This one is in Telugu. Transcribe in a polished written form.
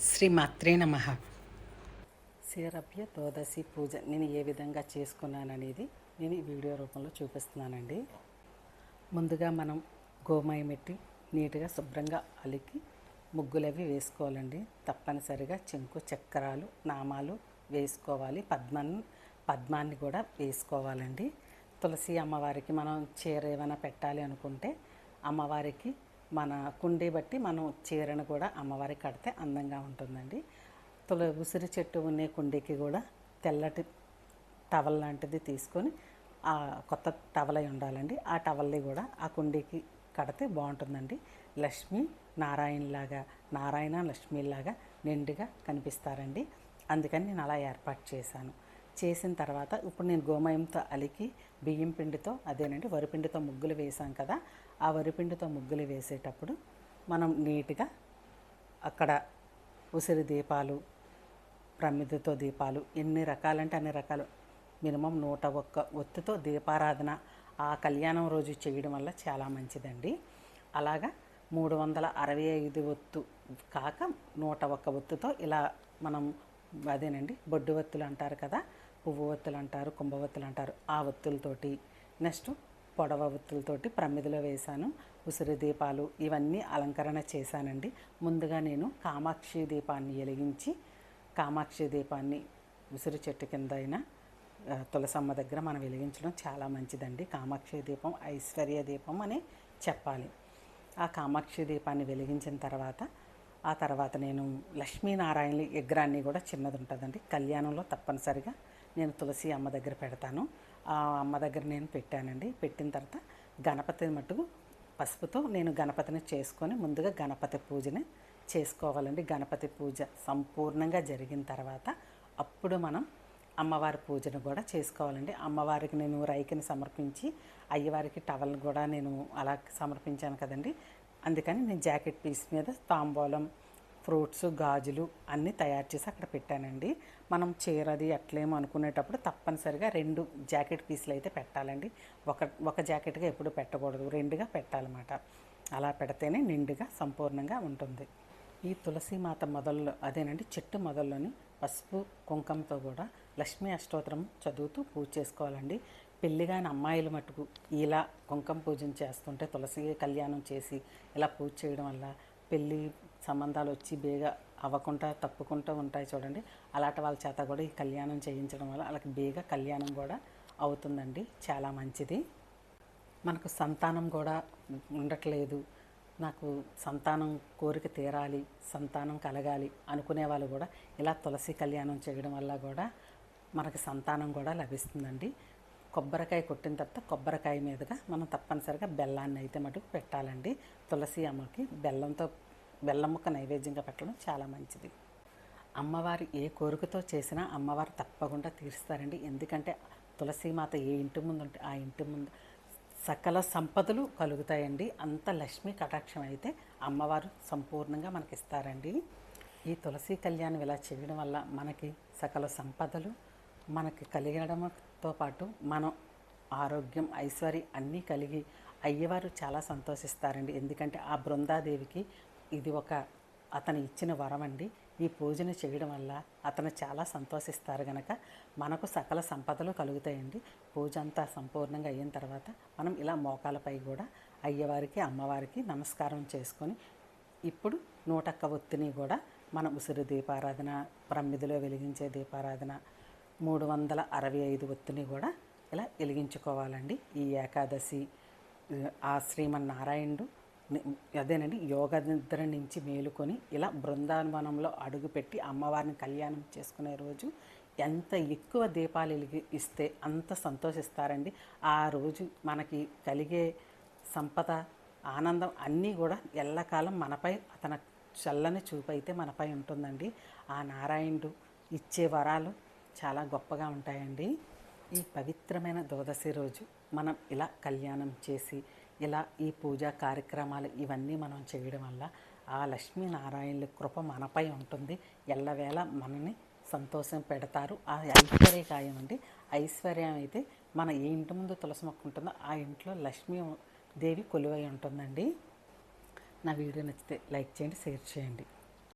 శ్రీమాత్రే నమః. క్షీరభ్య ద్వాదశి పూజ నేను ఏ విధంగా చేసుకున్నాననేది నేను ఈ వీడియో రూపంలో చూపిస్తున్నానండి. ముందుగా మనం గోమయం పెట్టి నీట్గా శుభ్రంగా అలికి ముగ్గులవి వేసుకోవాలండి. తప్పనిసరిగా చెంకు చక్రాలు నామాలు వేసుకోవాలి. పద్మాన్ని కూడా వేసుకోవాలండి. తులసి అమ్మవారికి మనం చీర ఏమైనా పెట్టాలి అనుకుంటే అమ్మవారికి మన కుండీ బట్టి మనం చీరను కూడా అమ్మవారికి కడితే అందంగా ఉంటుందండి. ఉసిరి చెట్టు ఉన్న కుండీకి కూడా తెల్లటి టవల్ లాంటిది తీసుకొని ఆ కొత్త టవల్ అయి ఉండాలండి. ఆ టవల్ని కూడా ఆ కుండీకి కడితే బాగుంటుందండి. లక్ష్మి నారాయణ లక్ష్మిలాగా నిండుగా కనిపిస్తారండి. అందుకని నేను అలా ఏర్పాటు చేసిన తర్వాత ఇప్పుడు నేను గోమయంతో అలికి బియ్యం పిండితో వరిపిండితో ముగ్గులు వేసాం కదా. ఆ వరిపిండితో ముగ్గులు వేసేటప్పుడు మనం నీట్గా అక్కడ ఉసిరి దీపాలు, ప్రమిదతో దీపాలు ఎన్ని రకాలంటే అన్ని రకాలు మినిమం 101 ఒత్తితో దీపారాధన ఆ కళ్యాణం రోజు చేయడం వల్ల చాలా మంచిదండి. అలాగా 365 ఒత్తు కాక 101 ఒత్తుతో ఇలా మనం బొడ్డు ఒత్తులు అంటారు కదా, పువ్వు ఒత్తులు అంటారు, కుంభవత్తులు అంటారు, ఆ ఒత్తులతోటి నెక్స్ట్ పొడవ ఒత్తులతోటి ప్రమిదిలో వేశాను. ఉసిరి దీపాలు ఇవన్నీ అలంకరణ చేశానండి. ముందుగా నేను కామాక్షి దీపాన్ని వెలిగించి కామాక్షి దీపాన్ని ఉసిరి చెట్టు కింద అయినా తులసమ్మ దగ్గర మనం వెలిగించడం చాలా మంచిదండి. కామాక్షి దీపం ఐశ్వర్య దీపం అని చెప్పాలి. ఆ కామాక్షి దీపాన్ని వెలిగించిన తర్వాత నేను లక్ష్మీనారాయణ విగ్రహాన్ని కూడా చిన్నది ఉంటుందండి. కళ్యాణంలో తప్పనిసరిగా నేను తులసి అమ్మ దగ్గర పెడతాను. ఆ అమ్మ దగ్గర నేను పెట్టానండి. పెట్టిన తర్వాత గణపతి మట్టుకు పసుపుతో నేను గణపతిని చేసుకొని ముందుగా గణపతి పూజని చేసుకోవాలండి. గణపతి పూజ సంపూర్ణంగా జరిగిన తర్వాత అప్పుడు మనం అమ్మవారి పూజను కూడా చేసుకోవాలండి. అమ్మవారికి నేను రైకిని సమర్పించి అయ్యవారికి టవల్ కూడా నేను అలా సమర్పించాను కదండి. అందుకని నేను జాకెట్ పీస్ మీద తాంబూలం, ఫ్రూట్స్, గాజులు అన్నీ తయారు చేసి అక్కడ పెట్టానండి. మనం చీరది అట్లేమో అనుకునేటప్పుడు తప్పనిసరిగా 2 జాకెట్ పీసులు అయితే పెట్టాలండి. ఒక జాకెట్గా ఎప్పుడు పెట్టకూడదు, 2గా పెట్టాలన్నమాట. అలా పెడితేనే నిండుగా సంపూర్ణంగా ఉంటుంది. ఈ తులసి మాత మొదల్లో చెట్టు మొదల్లోని పసుపు కుంకంతో కూడా లక్ష్మీ అష్టోత్తరం చదువుతూ పూజ చేసుకోవాలండి. పెళ్ళిగాని అమ్మాయిలు మటుకు ఇలా కుంకం పూజను చేస్తుంటే తులసి కళ్యాణం చేసి ఇలా పూజ చేయడం వల్ల పెళ్ళి సంబంధాలు వచ్చి బేగా అవ్వకుండా తప్పుకుంటూ ఉంటాయి చూడండి. అలాంటి వాళ్ళ చేత కూడా ఈ కళ్యాణం చేయించడం వల్ల వాళ్ళకి బేగా కళ్యాణం కూడా అవుతుందండి. చాలా మంచిది. మనకు సంతానం కూడా ఉండట్లేదు, నాకు సంతానం కోరిక తీరాలి, సంతానం కలగాలి అనుకునే వాళ్ళు కూడా ఇలా తులసి కళ్యాణం చేయడం వల్ల కూడా మనకి సంతానం కూడా లభిస్తుందండి. కొబ్బరికాయ కొట్టిన తర్వాత కొబ్బరికాయ మీదుగా మనం తప్పనిసరిగా బెల్లాన్ని అయితే మటుకు పెట్టాలండి. తులసి అమ్మకి బెల్లం ముక్క నైవేద్యంగా పెట్టడం చాలా మంచిది. అమ్మవారి ఏ కోరికతో చేసినా అమ్మవారు తప్పకుండా తీరుస్తారండి. ఎందుకంటే తులసీమాత ఏ ఇంటి ముందు ఉంటే ఆ ఇంటి ముందు సకల సంపదలు కలుగుతాయండి. అంత లక్ష్మీ కటాక్షం అయితే అమ్మవారు సంపూర్ణంగా మనకి ఇస్తారండి. ఈ తులసి కళ్యాణం ఇలా చేయడం వల్ల మనకి సకల సంపదలు మనకి కలిగడంతో పాటు మనం ఆరోగ్యం, ఐశ్వర్యం అన్నీ కలిగి అయ్యవారు చాలా సంతోషిస్తారండి. ఎందుకంటే ఆ బృందాదేవికి ఇది అతను ఇచ్చిన వరం అండి. ఈ పూజను చేయడం వల్ల అతను చాలా సంతోషిస్తారు కనుక మనకు సకల సంపదలు కలుగుతాయండి. పూజ అంతా సంపూర్ణంగా అయిన తర్వాత మనం ఇలా మోకాలపై కూడా అయ్యవారికి అమ్మవారికి నమస్కారం చేసుకొని ఇప్పుడు 101 ఒత్తిని కూడా మన ఉసిరి దీపారాధన, ప్రమిదిలో వెలిగించే దీపారాధన 365 ఒత్తిని కూడా ఇలా వెలిగించుకోవాలండి. ఈ ఏకాదశి ఆ శ్రీమన్నారాయణుడు యోగ నిద్ర నుంచి మేలుకొని ఇలా బృందావనంలో అడుగుపెట్టి అమ్మవారిని కళ్యాణం చేసుకునే రోజు ఎంత ఎక్కువ దీపాలు ఇస్తే అంత సంతోషిస్తారండి. ఆ రోజు మనకి కలిగే సంపద, ఆనందం అన్నీ కూడా ఎల్లకాలం మనపై అతని చల్లని చూపు అయితే మనపై ఉంటుందండి. ఆ నారాయణుడు ఇచ్చే వరాలు చాలా గొప్పగా ఉంటాయండి. ఈ పవిత్రమైన ద్వాదశి రోజు మనం ఇలా కళ్యాణం చేసి ఇలా ఈ పూజా కార్యక్రమాలు ఇవన్నీ మనం చేయడం వల్ల ఆ లక్ష్మీనారాయణుల కృప మనపై ఉంటుంది. ఎల్లవేళ మనని సంతోషం పెడతారు. ఆ ఐశ్వర్యకాయం అండి. ఐశ్వర్యం అయితే మన ఏ ఇంటి ముందు తులసి మొక్క ఉంటుందో ఆ ఇంట్లో లక్ష్మీదేవి కొలువై ఉంటుందండి. నా వీడియో నచ్చితే లైక్ చేయండి, షేర్ చేయండి.